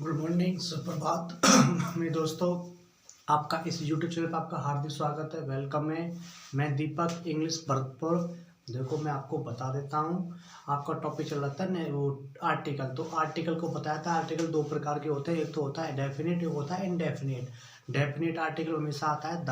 Good morning, सुप्रभात। मेरे दोस्तों, आपका इस यूट्यूब चैनल पर आपका हार्दिक स्वागत है, वेलकम है। मैं दीपक इंग्लिश भरतपुर। देखो, मैं आपको बता देता हूँ। आपका टॉपिक चल रहा था ना, वो आर्टिकल। तो आर्टिकल को बताया था, आर्टिकल दो प्रकार के होते हैं। एक तो होता है डेफिनेट, एक होता है इनडेफिनेट। डेफिनेट आर्टिकल हमेशा आता है द,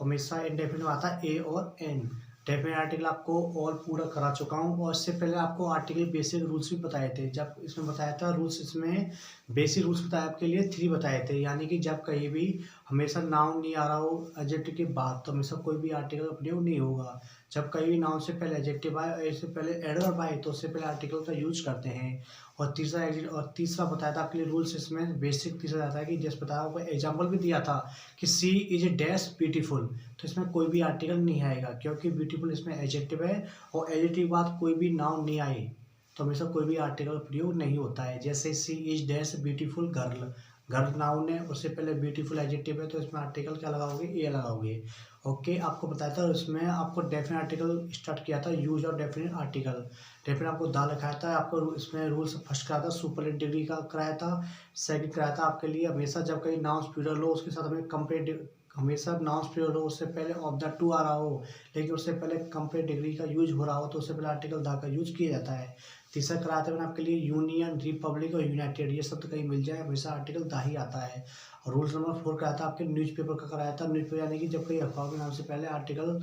हमेशा इनडेफिनेट आता है ए और एन। डेफिनेट आर्टिकल आपको और पूरा करा चुका हूँ, और इससे पहले आपको आर्टिकल बेसिक रूल्स भी बताए थे। जब इसमें बताया था रूल्स, इसमें बेसिक रूल्स बताया आपके लिए 3 बताए थे। यानी कि जब कहीं भी हमेशा नाउन नहीं आ रहा हो एडजेक्टिव के बाद, तो हमेशा कोई भी आर्टिकल प्रयोग नहीं होगा। जब कहीं भी नाउन से पहले एडजेक्टिव आए, इससे पहले एडवर्ब आए, तो उससे पहले आर्टिकल का यूज करते हैं। और तीसरा बताया था आपके लिए रूल्स, इसमें बेसिक तीसरा आता है कि जैसे बताया आपको एग्जाम्पल भी दिया था कि सी इज ए डैश ब्यूटीफुल। तो इसमें कोई भी आर्टिकल नहीं आएगा, क्योंकि ब्यूटीफुल इसमें एडजेक्टिव है, और एडजेक्टिव के बाद कोई भी नाउन नहीं आए तो हमेशा कोई भी आर्टिकल प्रयोग नहीं होता है। जैसे she is dash beautiful girl, girl noun है, उससे पहले ब्यूटीफुल एडजेक्टिव है, तो इसमें आर्टिकल क्या लगाओगे? ए लगाओगे। ओके, आपको बताया था उसमें आपको डेफिनेट आर्टिकल स्टार्ट किया था, use of definite article. Definite आपको दा लिखाया था, आपको इसमें रूल्स फर्स्ट कराया था, सुपरलेटिव डिग्री का कराया था। सेकंड कराया था आपके लिए हमेशा जब कहीं नाउन प्लूरल हो, उसके साथ हमें कंपेरेटिव, हमेशा नाउन प्लूरल हो, उससे पहले ऑफ द टू आ रहा हो, लेकिन उससे पहले कंपेरेटिव डिग्री का यूज हो रहा हो, तो उससे पहले आर्टिकल दा का यूज किया जाता है। तीसरा कराते हैं आपके लिए यूनियन, रिपब्लिक और यूनाइटेड, ये सब तो कहीं मिल जाए हमेशा आर्टिकल दा ही आता है। और रूल्स नंबर 4 कराया था आपके न्यूज़पेपर का कराया था। न्यूज़पेपर यानी कि जब कहीं अखबार के नाम से पहले आर्टिकल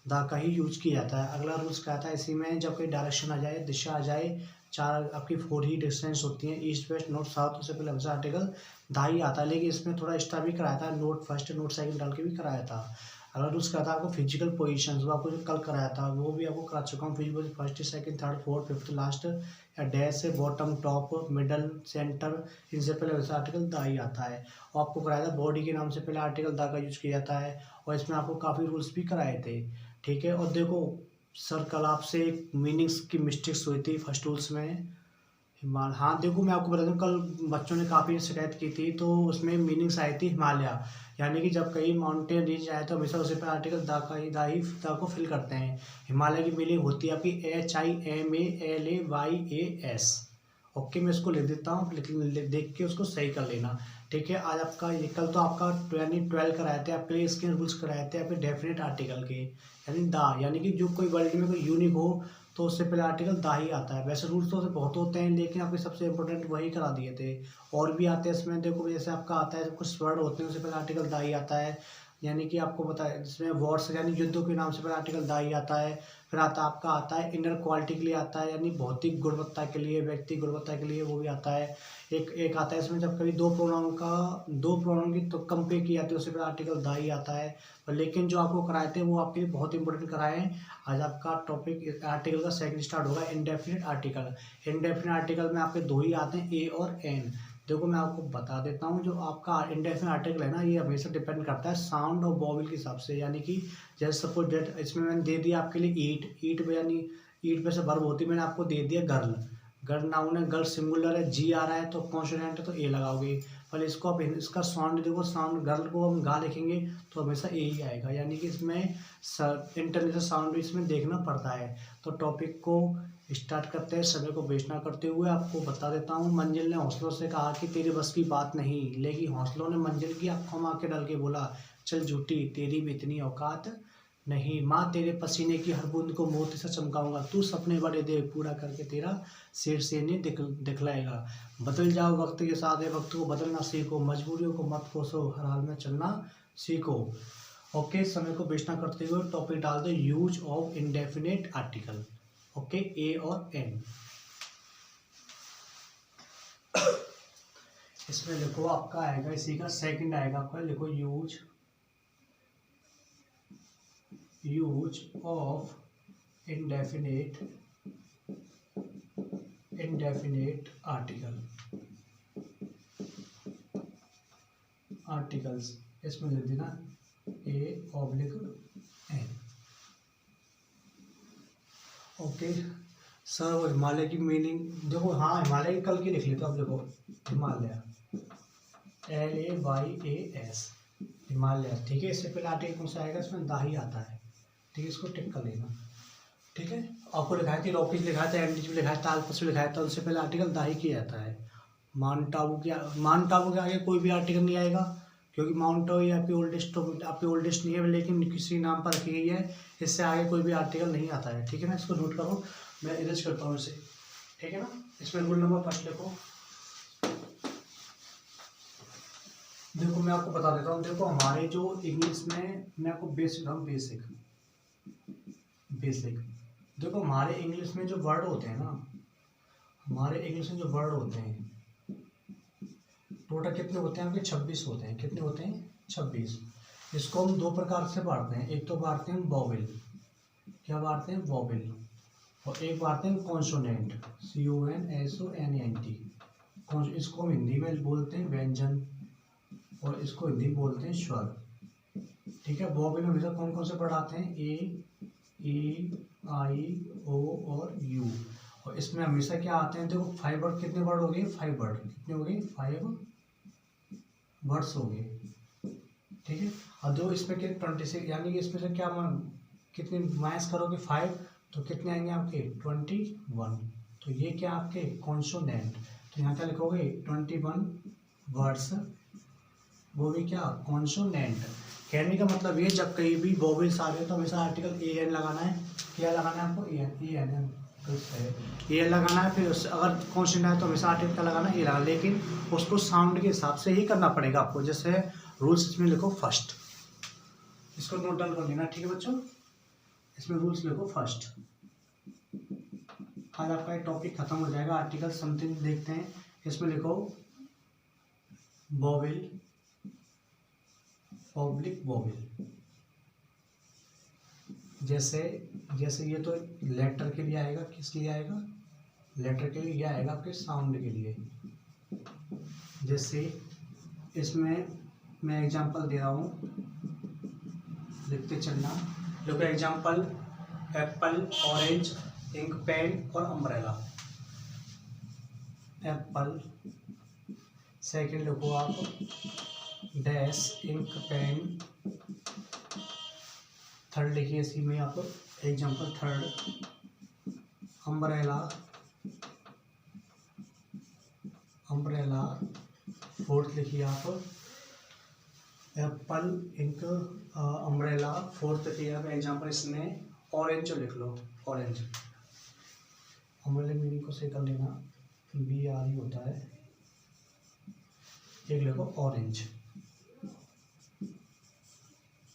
दा का ही यूज किया जाता है। अगला रूल्स कराया था इसी में, जब कहीं डायरेक्शन आ जाए, दिशा आ जाए, चार आपकी 4 ही डिस्टेंस होती हैं, ईस्ट वेस्ट नॉर्थ साउथ, उससे पहले हमेशा आर्टिकल दा ही आता है। लेकिन इसमें थोड़ा एक्स्ट्रा भी कराया था, नोट फर्स्ट नोट सेकंड डाल के भी कराया था। अगर उसका था आपको फिजिकल पोजीशंस, वो आपको जो कल कराया था वो भी आपको करा चुका हूँ। Physical first second third fourth fifth last, या डैश से बॉटम टॉप मिडल सेंटर, इनसे पहले वैसा आर्टिकल दा ही आता है। और आपको कराया था बॉडी के नाम से पहले आर्टिकल दा का यूज किया जाता है। और इसमें आपको काफ़ी रूल्स भी कराए थे, ठीक है। और देखो सर, कल आपसे एक मीनिंग्स की मिस्टेक्स हुई थी फर्स्ट रूल्स में। हाँ देखो, मैं आपको बता दूं, कल बच्चों ने काफ़ी शिकायत की थी, तो उसमें मीनिंग्स आई थी हिमालय। यानी कि जब कहीं माउंटेन रेंज आए तो हमेशा उसे पर आर्टिकल दा को फिल करते हैं। हिमालय की मीनिंग होती है आपकी HIMALAYAS। ओके, मैं इसको लिख देता हूँ, देख के उसको सही कर लेना, ठीक है। आज आपका ये, कल तो आपका यानी 12 कराए थे आपके लिए, इसके रूल्स कराए थे आपके डेफिनेट आर्टिकल के, यानी दा, यानी कि जो कोई वर्ड में कोई यूनिक हो तो उससे पहले आर्टिकल दा ही आता है। वैसे रूल्स तो बहुत होते हैं, लेकिन आपके सबसे इंपॉर्टेंट वही करा दिए थे। और भी आते हैं इसमें, देखो जैसे आपका आता है, कुछ वर्ड होते हैं उससे पहले आर्टिकल दा ही आता है। यानी कि आपको बताया जिसमें वॉर्स यानी युद्धों के नाम से पहले आर्टिकल दा ही आता है। फिर आपका आता है इनर क्वालिटी के लिए आता है, यानी भौतिक गुणवत्ता के लिए, व्यक्तिगत गुणवत्ता के लिए, वो भी आता है। एक एक आता है इसमें, जब कभी दो प्रोनाउन की तो कंपेयर की जाती है, उससे पहले आर्टिकल दा ही आता है। लेकिन जो आपको कराए थे वो आपके लिए बहुत इंपॉर्टेंट कराए हैं। आज आपका टॉपिक आर्टिकल का सेकंड स्टार्ट होगा, इनडेफिनिट आर्टिकल। इनडेफिनिट आर्टिकल में आपके दो ही आते हैं, ए और एन। देखो, मैं आपको बता देता हूँ, जो आपका इनडेफिनिट आर्टिकल है ना, ये हमेशा डिपेंड करता है साउंड और वॉवल के हिसाब से। यानी कि जैसे सपोज डेट, इसमें मैंने दे दिया आपके लिए ईट, ईट में यानी ईट पे से वर्ब होती है, मैंने आपको दे दिया गर्ल। गर्ल नाउन है, गर्ल सिंगुलर है, जी आ रहा है तो कॉन्सोनेंट है तो ए लगाओगे। पर इसको आप इसका साउंड देखो, साउंड गर्ल को हम गा लिखेंगे तो हमेशा ए ही आएगा। यानी कि इसमें इंटरनेशनल साउंड भी इसमें देखना पड़ता है। तो टॉपिक को स्टार्ट करते हैं, समय को वेस्ट ना करते हुए। आपको बता देता हूँ, मंजिल ने हौसलों से कहा कि तेरी बस की बात नहीं, लेकिन हौसलों ने मंजिल की आंखों में आंखें डाल के बोला, चल झूठी तेरी भी इतनी औकात नहीं, माँ तेरे पसीने की हर बूंद को मोती से चमकाऊंगा, तू सपने बड़े देख पूरा करके तेरा शेर से नहीं दिखलाएगा। बदल जाओ वक्त के साथ, वक्त को बदलना सीखो, मजबूरियों को मत कोसो, हर हाल में चलना सीखो। ओके, समय को वेस्ट ना करते हुए टॉपिक डाल दो, use of indefinite article. Okay, a और एन। इसमें लिखो, आपका आएगा इसी का सेकंड आएगा आपका, लिखो यूज ऑफ indefinite आर्टिकल्स। इसमें लिख देना A/N। ओके सर, वो हिमालय की मीनिंग देखो, हाँ हिमालय की कल की लिख लेते हो आप। देखो हिमालय, LAYAS, हिमालय, ठीक है। इससे पहले आर्टिकल कौन सा आएगा? इसमें दा ही आता है, ठीक है। इसको टिक कर लेना, ठीक है। आपको लिखाया थी रॉकीज लिखाया था, एमडीजी लिखाया था, अल्पस लिखाया था, उससे पहले आर्टिकल दा ही किया जाता है। माउंट आबू के आगे कोई भी आर्टिकल नहीं आएगा, क्योंकि माउंट आबू आपकी ओल्डेस्ट तो आपकी ओल्डेस्ट नहीं है, लेकिन किसी नाम पर रखी गई है, इससे आगे कोई भी आर्टिकल नहीं आता है। ठीक है ना, इसको नोट करो, मैं इरेज करता हूँ इसे। ठीक है ना, इसमें रूल नंबर फर्स्ट देखो। देखो मैं आपको बता देता हूँ, देखो हमारे जो इंग्लिश में, मैं आपको बेसिक बेसिक देखो हमारे इंग्लिश में जो वर्ड होते हैं ना, हमारे इंग्लिश में जो वर्ड होते हैं टोटल कितने होते हैं आपके? 26 होते हैं। कितने होते हैं? 26। इसको हम दो प्रकार से बांटते हैं, एक तो बांटते हैं वोवेल, क्या बांटते हैं? वोवेल, और एक बांटते हैं कॉन्सोनेंट, CONSONANT। इसको हम हिंदी में बोलते हैं व्यंजन, और इसको हिंदी में बोलते हैं स्वर। ठीक है, वोवेल में हमेशा कौन कौन से वर्ड आते हैं? A E I O और U, और इसमें हमेशा क्या आते हैं? देखो 5 वर्ड, कितने वर्ड हो गए? 5 वर्ड, कितने हो गए? 5 वर्ड्स हो गए। ठीक है, और जो इसमें के 26, यानी कि इसमें से क्या कितने माइनस करोगे? 5, तो कितने आएंगे आपके? 21। तो ये क्या आपके? कॉन्सोनेंट। तो यहाँ क्या लिखोगे? 21 वर्ड्स, वो भी क्या? कॉन्सोनेंट। कहने का मतलब ये, जब कहीं भी वोवेल्स आ गए तो हमेशा आर्टिकल AN लगाना है। क्या लगाना है आपको? AN ये लगाना है। फिर अगर कॉन्स्टेंट है तो हमेशा आर्टिकल का लगाना है, ए लगाना, लेकिन उसको साउंड के हिसाब से ही करना पड़ेगा आपको। जैसे रूल्स इसमें लिखो फर्स्ट, इसको नोट डाउन कर लेना। ठीक है बच्चों, इसमें रूल्स लिखो फर्स्ट। आज आपका एक टॉपिक खत्म हो जाएगा। आर्टिकल समथिंग देखते हैं, इसमें लिखो वोवेल, पब्लिक वोवेल। जैसे जैसे ये तो लेटर के लिए आएगा, किसके लिए आएगा? लेटर के लिए। ये आएगा आपके साउंड के लिए। जैसे इसमें मैं एग्जांपल दे रहा हूँ, लिखते चलना। देखो example, apple, orange, ink pen और अम्ब्रेला। एप्पल, सेकंड लिखो आप डैश, इंक पेन, थर्ड लिखिए इसी में आप example third, umbrella, umbrella, fourth लिखिए आप एप्पल, इंक, अम्ब्रेला, फोर्थ लिखिए आप एग्जांपल इसमें ऑरेंज लिख लो। ऑरेंज, अम्ब्रेला मीनिंग को सही कर लेना, BRE होता है। एक लिखो ऑरेंज।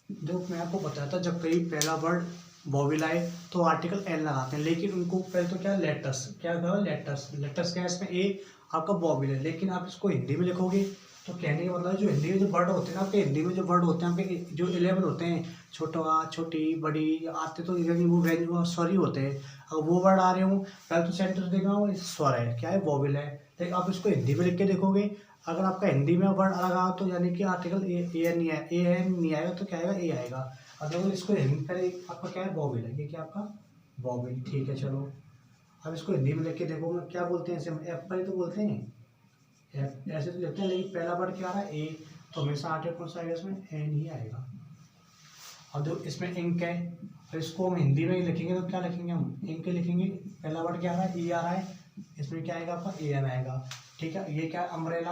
देखो मैं आपको बताया था, जब कहीं पहला वर्ड वोवेल आए तो आर्टिकल एन लगाते हैं, लेकिन उनको पहले तो क्या लेटर्स, क्या था? लेटर्स। लेटर्स क्या है? इसमें ए आपका वोवेल है, लेकिन आप इसको हिंदी में लिखोगे तो कहने का मतलब जो हिंदी में जो वर्ड होते हैं ना आपके, हिंदी में जो वर्ड होते हैं आपके, जो 11 होते हैं, छोटा, छोटी, बड़ी आते, तो यानी वो वैल्यू और स्वर ही होते हैं। अगर वो वर्ड आ रहे हो, पहले तो सेंटेंस देखना वो स्वर है, क्या है? वोवेल है। लेकिन आप इसको हिंदी में लिख के देखोगे, अगर आपका हिंदी में वर्ड अलग आ तो यानी कि आर्टिकल ए नहीं आएगा, तो क्या आएगा? ए आएगा। अगर इसको हिंदी पहले आपका क्या है? वोवेल है, ये क्या आपका? वोवेल। ठीक है चलो, अब इसको हिंदी में लिख के देखो, मैं क्या बोलते हैं इसे? एप्पल ही तो बोलते हैं, ऐसे तो लिखते हैं, लेकिन पहला वर्ड क्या आ रहा है? ए, तो हमेशा आर्टिकल कौन सा आएगा? इसमें एन ही आएगा। और जो इसमें इंक है, और इसको हम हिंदी में ही लिखेंगे तो क्या लिखेंगे? हम इंक लिखेंगे। पहला वर्ड क्या आ रहा है? ई आ रहा है, इसमें क्या आएगा आपका? AN आएगा। ठीक है, ये क्या है? अम्ब्रेला।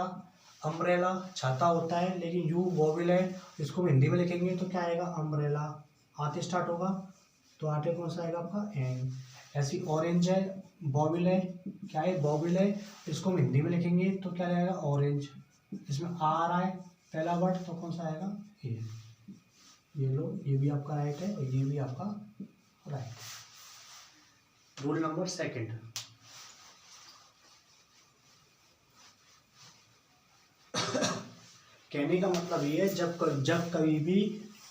अम्ब्रेला छाता होता है, लेकिन यू वोवेल है, इसको हम हिंदी में लिखेंगे तो क्या आएगा? अम्ब्रेला। आते स्टार्ट होगा तो आर्टिकल कौन सा आएगा आपका? एन। ऐसी ऑरेंज है, वोवेल है, क्या है? वोवेल है, इसको हम हिंदी में लिखेंगे तो क्या आएगा? ऑरेंज। इसमें आ रहा है पहला वर्ड, तो कौन सा आएगा? ए। ये लो, ये भी आपका राइट है और ये भी आपका राइट है। रूल नंबर सेकंड, कहने का मतलब ये है,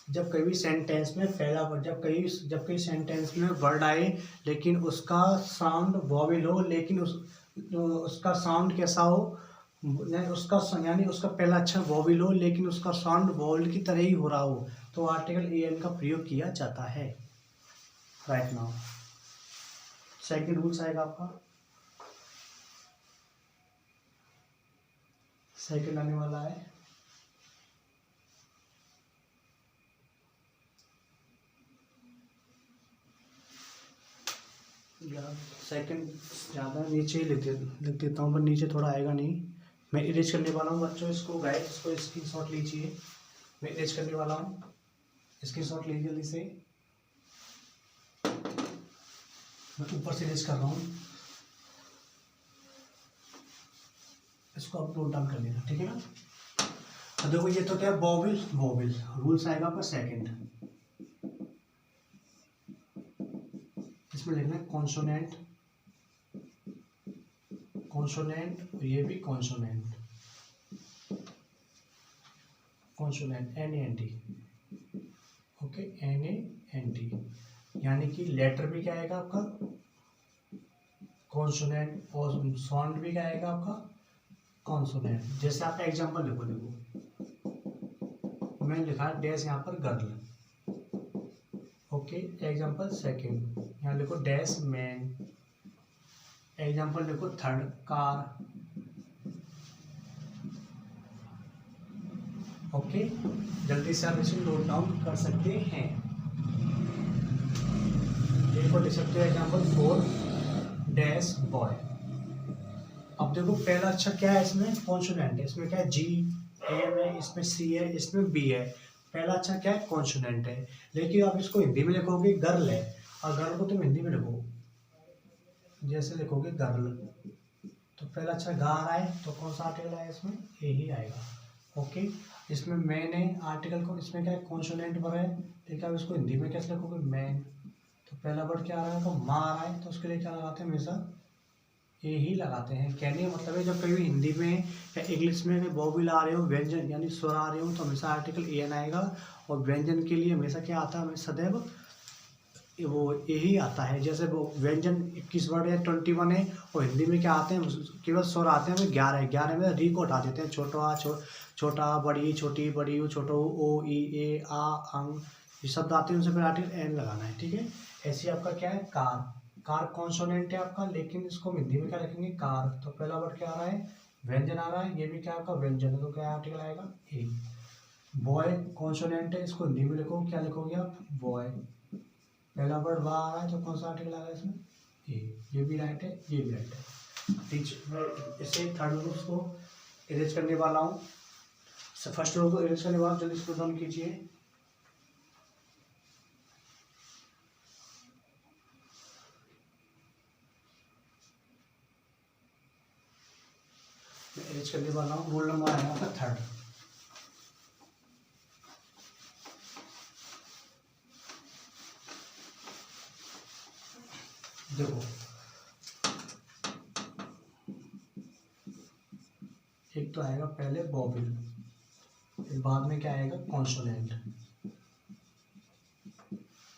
जब कभी सेंटेंस में पहला वर्ड, जब कहीं सेंटेंस में वर्ड आए, लेकिन उसका साउंड वोवेल हो, लेकिन उसका साउंड कैसा हो? यानी उसका पहला अक्षर वोवेल हो, लेकिन उसका साउंड वोवेल की तरह ही हो रहा हो, तो आर्टिकल AN का प्रयोग किया जाता है। राइट नाउ सेकंड रूल्स आएगा आपका, सेकंड आने वाला है सेकंड, ज़्यादा नीचे ही लिख देता हूँ, पर नीचे थोड़ा आएगा नहीं, मैं इरेज करने वाला हूँ बच्चों इसको, गाइस इसको स्क्रीनशॉट लीजिए। मैं इरेज करने वाला हूँ, स्क्रीनशॉट लीजिए जल्दी से। मैं ऊपर से इरेज कर रहा हूँ, इसको आप नोट डाउन कर लेना, ठीक है ना। तो देखो ये तो क्या है, वोवेल, वोवेल रूल्स आएगा आपका सेकंड। इसमें लिखना है कॉन्सोनेंट, कॉन्सोनेंट, ये भी consonant, consonant NANT, okay NANT, यानी कि लेटर भी क्या आएगा आपका कॉन्सोनेंट और साउंड भी क्या आएगा आपका कॉन्सोनेंट। जैसे आप एग्जांपल लिखो, देखो मैंने लिखा डैश यहाँ पर गर्ल, ओके। एग्जांपल सेकंड, यहाँ लिखो डैश मैन। एग्जांपल लिखो थर्ड कार, ओके। जल्दी से आप इसे नोट डाउन कर सकते हैं। एक और लिख सकते हो एग्जांपल फोर डैश बॉय। अब देखो पहला अक्षर क्या है, इसमें कॉन्सोनेंट है, इसमें क्या है GM है, इसमें C है, इसमें B है। पहला अक्षर क्या है कॉन्सोनेंट है। लेकिन आप इसको हिंदी में लिखोगे गर्ल है, और गर्ल को तुम हिंदी में लिखो, जैसे लिखोगे गर्ल, तो पहला अक्षर गा आ रहा है, तो कौन सा आर्टिकल आएगा इसमें, ए ही आएगा, ओके। इसमें मैन है आर्टिकल को, इसमें क्या है कॉन्सोनेंट पर है, लेकिन आप इसको हिंदी में कैसे लिखोगे मैन, तो पहला वर्ड क्या आ रहा है, तो माँ आ रहा है, तो उसके लिए क्या लगाते हैं हमेशा ए ही लगाते हैं। कहने का मतलब है जब कभी हिंदी में या इंग्लिश में वोवेल आ रहे हो, व्यंजन यानी स्वर आ रहे हो, तो हमेशा आर्टिकल एन आएगा, और व्यंजन के लिए हमेशा क्या आता है, हमें सदैव वो यही आता है। जैसे वो व्यंजन 21 वर्ड है 21 है, और हिंदी में क्या आते हैं केवल स्वर आते हैं हमें 11 11 में री को हटा देते हैं, छोटा छोटा बड़ी छोटी बड़ी छोटो ओ ई ए आ अंग, ये शब्द आते हैं, उनसे फिर आर्टिकल एन लगाना है, ठीक है। ऐसे आपका क्या है कार, कार कॉन्सोनेंट है आपका, लेकिन इसको हिंदी में क्या लिखेंगे कार, तो पहला वर्ड क्या आ रहा है व्यंजन आ रहा है, ये भी क्या आपका व्यंजन है, तो क्या आर्टिकल आएगा ए। बॉय कॉन्सोनेंट है, इसको हिंदी में लिखो, क्या लिखोगे आप बॉय, पहला वर्ड वाह आ रहा है, तो कौन सा आर्टिकल आ रहा है इसमें ए, ये भी राइट है, ये भी राइट है। मैं इसे थर्ड रूल्स को इरेज करने वाला हूँ, फर्स्ट रूल को इरेज करने वाला, जल्दी इसको डाउन कीजिए। मैं इरेज करने वाला हूँ, रूल नंबर आएगा आपका थर्ड। देखो एक तो आएगा पहले वोवेल, फिर बाद में क्या आएगा कॉन्सोनेंट।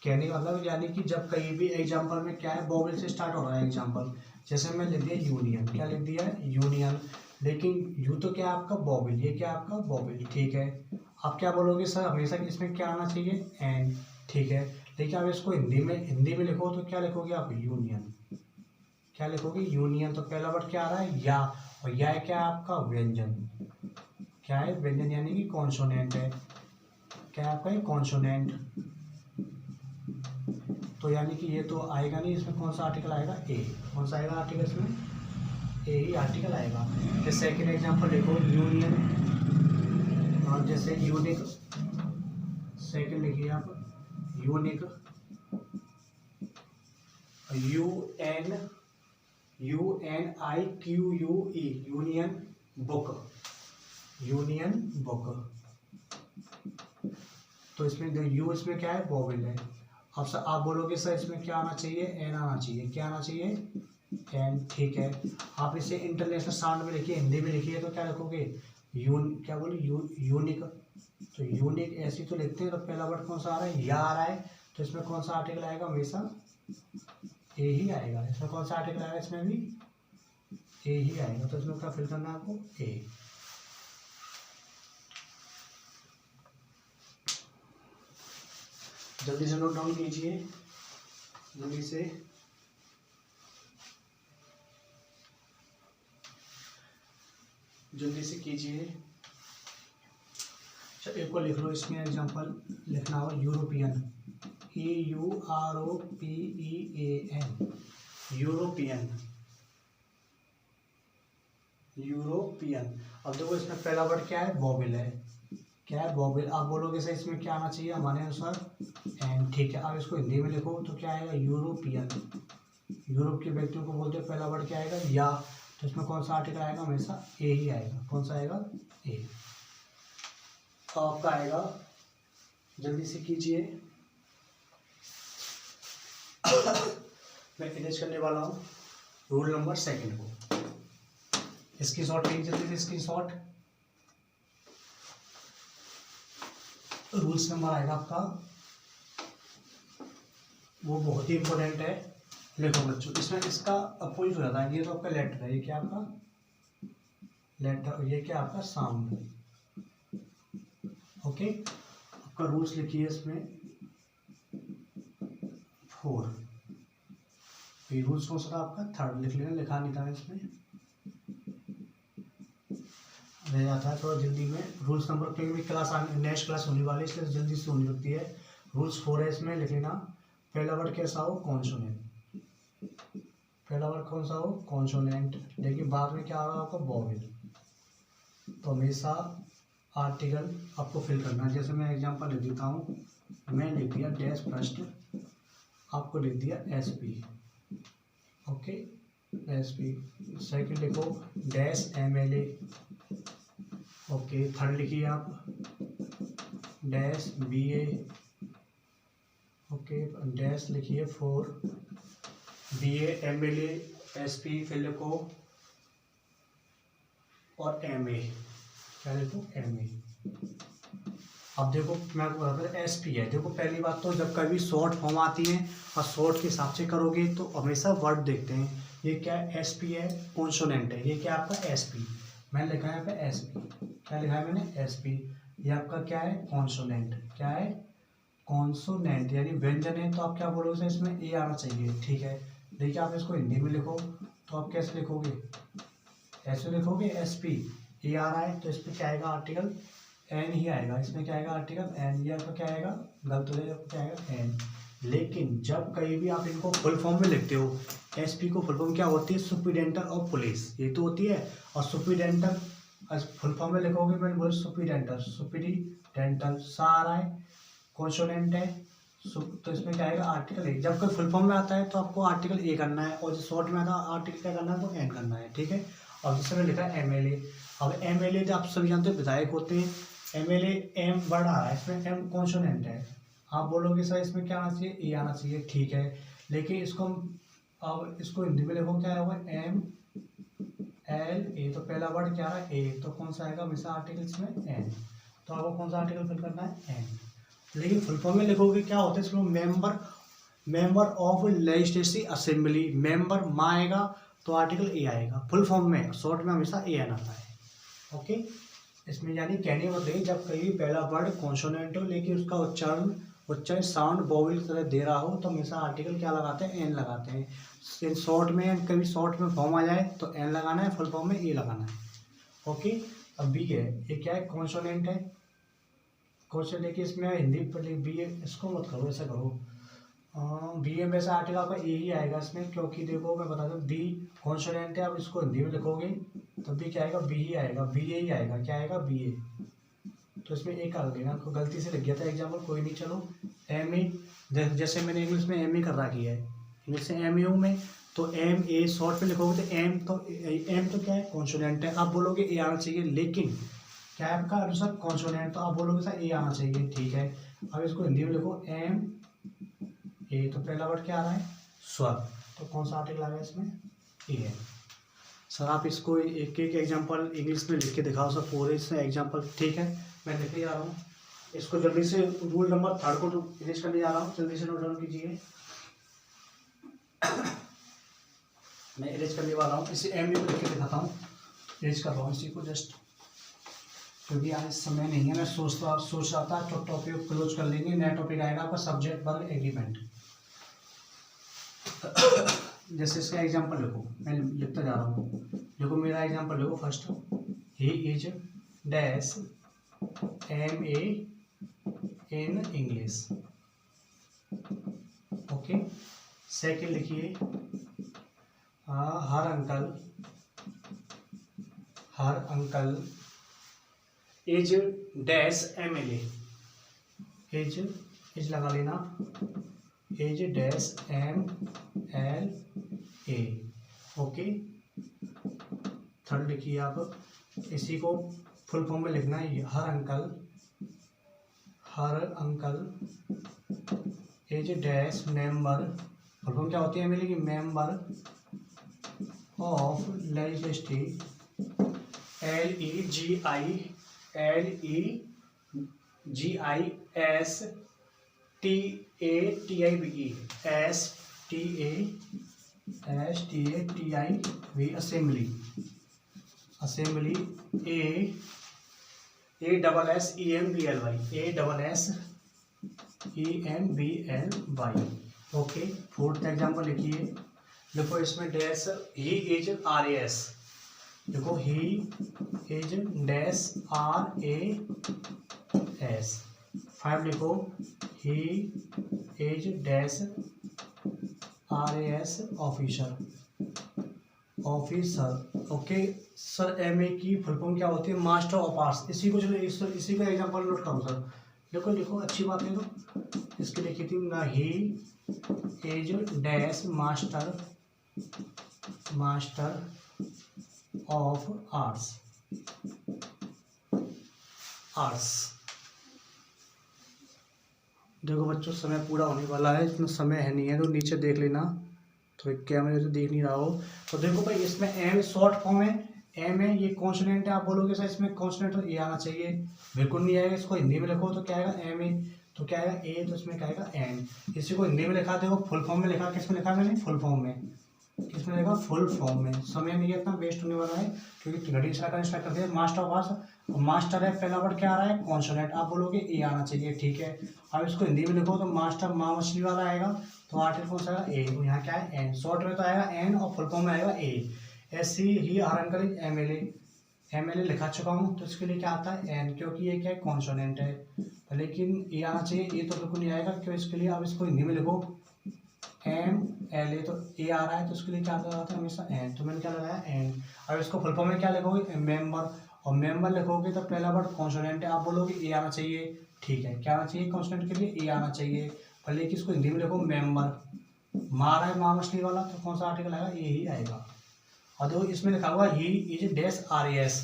कहने का मतलब यानी कि जब कहीं भी एग्जांपल में क्या है वोवेल से स्टार्ट हो रहा है, एग्जांपल जैसे मैं लिख दिया यूनियन, क्या लिख दिया है यूनियन, लेकिन यू तो क्या आपका वोवेल, ये क्या आपका वोवेल, ठीक है। आप क्या बोलोगे सर हमेशा इसमें क्या आना चाहिए एन, ठीक है। लेकिन आप इसको हिंदी में लिखो तो क्या लिखोगे आप यूनियन, क्या लिखोगे यूनियन, तो पहला वर्ड क्या आ रहा है या, और या क्या है आपका व्यंजन, क्या है व्यंजन यानी कि कॉन्सोनेंट है, क्या है आपका ये कॉन्सोनेंट, तो यानी कि ये तो आएगा नहीं, इसमें कौन सा आर्टिकल आएगा ए, कौन सा आएगा आर्टिकल इसमें ए ही आर्टिकल आएगा। जैसे सेकेंड एग्जांपल देखो यूनियन, और जैसे यूनिक, सेकेंड लिखिए आप unique, UNIQUE union book, union book, तो इसमें यू इसमें क्या है वोवेल है। अब सर आप बोलोगे सर इसमें क्या आना चाहिए एन आना चाहिए, क्या आना चाहिए एन, ठीक है। आप इसे इंटरनेशनल साउंड में लिखिए, हिंदी में लिखिए, तो क्या लिखोगे क्या बोले यूनिक, तो यूनिक ऐसी तो लिखते हैं, तो पहला वर्ड कौन सा आ रहा है या आ रहा है, तो इसमें कौन सा आर्टिकल आएगा हमेशा ए ही आएगा। इसमें कौन सा आर्टिकल आएगा, इसमें भी ए ही आएगा, तो इसमें क्या फिल करना है आपको ए। जल्दी से नोट डाउन कीजिए, जल्दी से। जल्दी से कीजिए। चलो एक को लिख लो, इसमें एग्जांपल लिखना होगा यूरोपियन, EUROPEAN, यूरोपियन, यूरोपियन। अब देखो इसमें पहला वर्ड क्या है, बॉबिल है। क्या है, बॉबिल। आप बोलोगे सर इसमें क्या आना चाहिए हमारे अनुसार, एन। ठीक है, अब इसको हिंदी में लिखो तो क्या आएगा, यूरोपियन। यूरोप के व्यक्तियों को बोलते हैं, पहला वर्ड क्या आएगा, या। तो इसमें कौन सा आर्टिकल आएगा, हमेशा ए ही आएगा। कौन सा आएगा, ए। तो आपका आएगा, जल्दी से कीजिए। मैं फिनिश करने वाला हूँ रूल नंबर 2 को। इसकी शॉर्ट लीजिए जल्दी से, इसकी शॉर्ट। रूल्स नंबर आएगा आपका, वो बहुत ही इंपॉर्टेंट है। लिखो बच्चों, इसमें इसका अपोजिट हो जाता है। ये तो आपका लेटर है, ये क्या आपका लेटर, ये क्या आपका साउंड। ओके, आपका रूल्स लिखिए इसमें 4। ये रूल्स कौन सा था आपका, 3rd लिख लेना, लिखा नहीं था इसमें, रह जाता है थोड़ा जल्दी में। रूल्स नंबर, क्योंकि भी क्लास नेक्स्ट क्लास होने वाली है, इसलिए जल्दी से होनी लगती है। रूल्स 4 है, इसमें लिख लेना। पहला वर्ड कैसा हो, कॉन्सोनेंट। पहला वर्ड कौन सा हो, कॉन्सोनेंट। लेकिन बाद में क्या आ रहा है आपका, वॉवेल। तो हमेशा आर्टिकल आपको फिल करना है। जैसे मैं एग्जांपल लिख देता हूँ, मैं लिख दिया डैश फर्स्ट, आपको लिख दिया S P. Okay, S P. Second लिखो dash M L A. Okay, 3rd लिखिए आप dash B A. Okay, dash लिखिए 4 B A M L A S P, फिर लिखो और एम ए। क्या लिखो, एम ए। अब देखो मैं आपको बता दूं, एस पी है। देखो पहली बात तो जब कभी शॉर्ट फॉर्म आती है और शॉर्ट के हिसाब से करोगे तो हमेशा वर्ड देखते हैं। ये क्या है, एस पी है, कॉन्सोनेंट है। ये क्या आपका एस पी, मैंने लिखा है यहाँ पे एस पी। क्या लिखा है मैंने, एस पी। ये आपका क्या है, कॉन्सोनेंट। क्या है, कॉन्सोनेंट यानी व्यंजन है। तो आप क्या बोलोगे सर, इसमें ए आना चाहिए। ठीक है, देखिए आप इसको हिंदी में लिखो तो आप कैसे लिखोगे, ऐसे लिखोगे एस पी, ए आ रहा है तो इसमें क्या आएगा, आर्टिकल एन ही आएगा। इसमें क्या आएगा, आर्टिकल एन। ये आपका क्या आएगा, गलत हो जाएगा, क्या आएगा, एन। लेकिन जब कहीं भी आप इनको फुल फॉर्म में लिखते हो, एसपी को फुल फॉर्म क्या होती है, सुपरिटेंडेंट ऑफ पुलिस, ये तो होती है। और सुपरिटेंडेंट फुल फॉर्म में लिखोगे, मैंने बोला सुपरिटेंडेंट, सुपरिटेंडेंट सा आ रहा है, कॉन्सोनेंट है। तो इसमें क्या आएगा, आर्टिकल ए। जब कोई फुल फॉर्म में आता है तो आपको आर्टिकल ए करना है, और जो शॉर्ट में आता है आर्टिकल क्या करना है, तो एन करना है। ठीक है, और जिससे मैंने लिखा है एम एल ए। अब एम एल ए आप सभी जानते हैं विधायक होते हैं। M L A, M word आ रहा है इसमें, एम कॉन्सोनेंट है। आप बोलोगे सर इसमें क्या आना चाहिए, ए आना चाहिए। ठीक है, लेकिन इसको अब इसको हिंदी में लिखो, क्या होगा, एम एल ए। तो पहला वर्ड क्या है, ए। तो कौन सा आएगा, हमेशा आर्टिकल्स में एन। तो आपको कौन सा आर्टिकल फिल करना है, एन। लेकिन फुल फॉर्म में लिखोगे क्या होता है, इसमें member of legislative assembly, member मा आएगा तो आर्टिकल ए आएगा। फुल फॉर्म में, शॉर्ट में हमेशा ए आना है। ओके, इसमें यानी कहने मतलब जब कहीं पहला वर्ड कॉन्सोनेंट हो लेकिन उसका उच्चारण साउंड वोवेल की तरह दे रहा हो तो हमेशा आर्टिकल क्या लगाते हैं, एन लगाते हैं। इन शॉर्ट में कभी शॉर्ट में फॉर्म आ जाए तो एन लगाना है, फुल फॉर्म में ए लगाना है। ओके, अब बी है, ये क्या है, कॉन्सोनेंट है। क्वेश्चन देखिए इसमें हिंदी पर बी ए, इसको मत करो, ऐसा करो बी ए में से आर्टिकल आपका ए ही आएगा इसमें, क्योंकि देखो मैं बता दूं बी कॉन्सोनेंट है। आप इसको हिंदी में लिखोगे तो बी क्या आएगा, बी ही आएगा, बी ए ही आएगा। क्या आएगा, बी ए। तो इसमें ए कर देना, आपको गलती से लग गया था एग्जाम्पल, कोई नहीं, चलो एम ए। जैसे मैंने इंग्लिश में एम ए कर रखी है, इंग्लिश से एम ए हूँ मैं, तो एम ए शॉर्ट में लिखोगे तो एम तो क्या है, कॉन्सोनेंट है। आप बोलोगे ए आना चाहिए, लेकिन क्या है आपका अनुसार कॉन्सोनेंट, तो आप बोलोगे सर ए आना चाहिए। ठीक है, अब इसको हिंदी में लिखो एम ए। तो पहला वर्ड क्या आ रहा है, स्वर। तो कौन सा आर्टिकल आ रहा है इसमें, ए है। सर आप इसको एक एक एग्जांपल इंग्लिश में लिख के दिखाओ सर, पूरे से एग्जांपल। ठीक है, मैं लिख जा रहा हूँ इसको, जल्दी से रूल नंबर 3 को फिनिश करने जा रहा हूँ, जल्दी से नोट डाउन कीजिए। मैं इरेज करने वाला हूँ, इसे एम यू को लिख के दिखाता हूँ, इरेज कर रहा हूँ इसी को जस्ट, क्योंकि आज समय नहीं है। मैं सोच रहा था तो टॉपिक क्लोज कर लेंगे, नया टॉपिक आएगा आपका सब्जेक्ट वर्ग एग्रीमेंट। जैसे इसका एग्जांपल लिखो, मैं लिखता जा रहा हूँ, देखो मेरा एग्जांपल लिखो first, he is dash M A in English. Okay, second लिखिए her uncle her uncle is dash MLA, is लगा लेना, is dash MLA। Okay, third लिखिए आप, इसी को फुल फॉर्म में लिखना है। Her uncle is dash member, full form क्या होती है MLA की? Member of legislative, LEGISTATIVE, assembly, ASSEMBLY। Okay, fourth example लिखिए, देखो इसमें डैश, ही इज RAS, देखो ही इज डैश RAS। 5 लिखो, ही is dash RAS officer. Okay sir, MA की फुल फॉर्म क्या होती है? Master of arts. इसी को चलो इसी का एग्जांपल नोट करो सर, देखो लिखो, अच्छी बात है। तो इसके लिखी थी ना, ही is dash master of arts. देखो बच्चों, समय पूरा होने वाला है, इतना समय है नहीं है, तो नीचे देख लेना, तो कैमरे से देख नहीं रहा हो तो देखो भाई, इसमें एम शॉर्ट फॉर्म है, एम है, ये कॉन्सोनेंट है। आप बोलोगे सर इसमें कॉन्सोनेंट तो ए आना चाहिए, बिल्कुल नहीं आएगा। इसको हिंदी में लिखो तो क्या आएगा? एम ए, तो क्या आएगा? ए, तो इसमें क्या आएगा? एन। इसी को हिंदी में लिखा, देखो फुल फॉर्म में लिखा, किस में लिखा मैंने? फुल फॉर्म में। किसमें लिखा? फुल फॉर्म में। समय नहीं है इतना वेस्ट होने वाला है, क्योंकि घड़ी स्टार्ट कर दिया। मास्टर ऑफ आर्ट्स, मास्टर है, पहला वर्ड क्या आ रहा है? कॉन्सोनेंट। आप बोलोगे ए आना चाहिए, ठीक है। अब इसको हिंदी में लिखो तो मास्टर माँ मछली वाला आएगा, तो आर्टिकल कौन सा आएगा? ए। तो यहाँ क्या है? एन। शॉर्ट में तो आएगा एन और फुल फॉर्म में आएगा ए। ऐसे ही हर अंकल MLA लिखा चुका हूँ, तो इसके लिए क्या आता है? एन, क्योंकि ये क्या है? कॉन्सोनेंट है। लेकिन ए आना चाहिए, ए तो बिल्कुल नहीं आएगा, क्यों? इसके लिए अब इसको हिंदी में लिखो MLA, तो ए आ रहा है, तो उसके लिए क्या आता है? हमेशा एन। तो मैंने क्या लगाया? एन। अब इसको फुल फॉर्म में क्या लिखोगे? मेंबर, और मेंबर लिखोगे तो पहला वर्ड कॉन्सोनेंट है। आप बोलोगे ए आना चाहिए, ठीक है। क्या आना चाहिए? कॉन्सोनेंट के लिए ए आना चाहिए। पर लेकिन इसको हिंदी में लिखो मेंबर। मार है माँ मछली वाला, तो कौन सा आर्टिकल आएगा? ए ही आएगा। और देखो इसमें लिखा हुआ ही इज डैश RAS।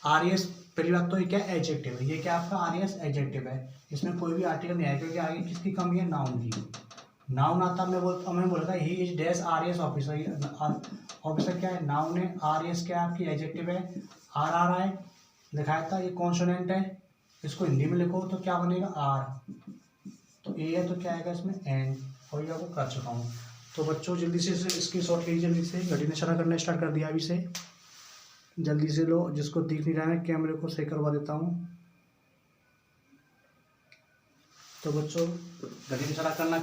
RAS पहली बात तो ये क्या? एडजेक्टिव है। ये क्या आपका? RAS एडजेक्टिव है। इसमें कोई भी आर्टिकल नहीं आएगा, क्योंकि आगे किसकी कमी है? नाउन की। नाउन आता मैंने बोला ही is dash RAS officer. Officer क्या है? नाउन है। RAS क्या है? आपकी एडजेक्टिव है। आर आ रहा है, दिखाया था, ये कॉन्सोनेंट है। इसको हिंदी में लिखो तो क्या बनेगा? आर। तो ए है, तो क्या आएगा इसमें? एन। और ये आपको कर चुका हूँ। तो बच्चों जल्दी से इसकी शॉर्ट लीजिए, जल्दी से। घड़ी ने इशारा करना स्टार्ट कर दिया अभी से, जल्दी से लो। जिसको दिख नहीं रहा है कैमरे को सही करवा देता हूँ। तो बच्चों घड़ी ने इशारा करना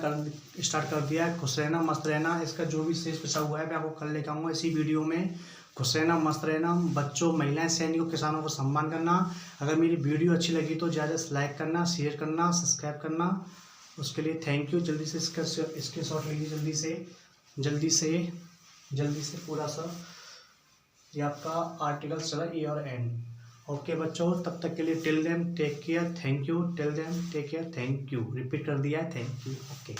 स्टार्ट कर दिया है। खुश रहना, मस्त रहना। इसका जो भी शेष बचा हुआ है मैं आपको कल लेकर आऊँगा इसी वीडियो में। खुश रहना, मस्त रहना। बच्चों, महिलाएं, सैनिकों, किसानों को सम्मान करना। अगर मेरी वीडियो अच्छी लगी तो ज़्यादा से लाइक करना, शेयर करना, सब्सक्राइब करना। उसके लिए थैंक यू। जल्दी से इसके शॉट लीजिए, जल्दी से पूरा सा। ये आपका आर्टिकल चला ए और एन। ओके बच्चों, तब तक के लिए till then take care, thank you. Till then take care, thank you. Repeat कर दिया है, थैंक यू। ओके।